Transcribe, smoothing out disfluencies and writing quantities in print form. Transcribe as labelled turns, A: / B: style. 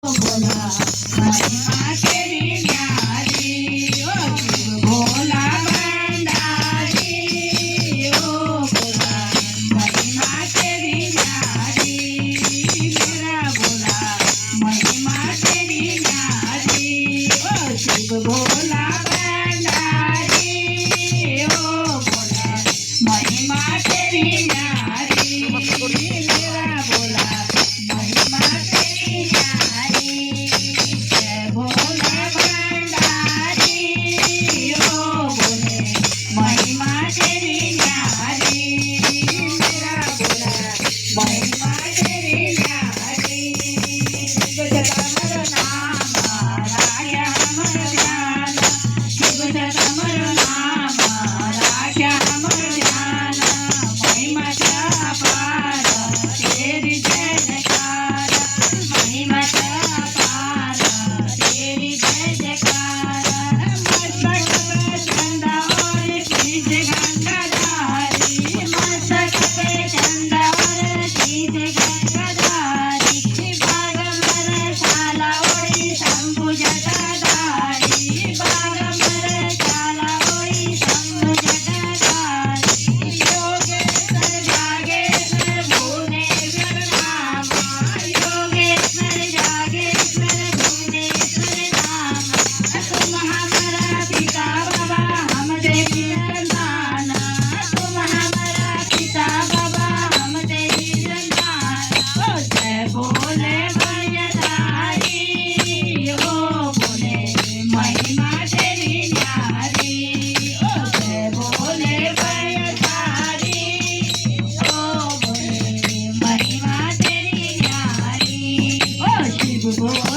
A: भोला महिमा तेरी न्यारी ओ भोला भंडारी ओ भोला महिमा तेरी न्यारी मेरा भोला महिमा तेरी न्यारी ओ शिव भोला भंडारी ओ भोला महिमा तेरी न्यारी मेरा भोला महिमा तेरी न्यारी जय भोला भंडारी ओ भोले महिमा तेरी न्यारी मेरा भोला महिमा तेरी न्यारी शिव जगमर नाम राख्या हमर ध्यान शिव जगमर नाम राख्या हमर ध्यान महिमा अपार तेरी जय जयकार महिमा अपार तेरी जय जयकार मस्तक पे चंदा और शीश गंगाधारी मस्तक पे चंदा और शीश गंगाधारी बागमर शाला ओढ़ी शंभु जटाधारी बागमर शाला ओढ़ी शंभु जटाधारी योगेश्वर जागेश्वर भुवनेश्वर नामा योगेश्वर जागेश्वर भुवनेश्वर नामा तुम हमारा पिता बाबा हम तेरी संतान तुम हमारा पिता बाबा हम तेरी संतान ओ जय भोले भयधारी ओ भोले महिमा तेरी न्यारी ओ जय भोले भयधारी ओ भोले महिमा तेरी न्यारी ओ शिव भोले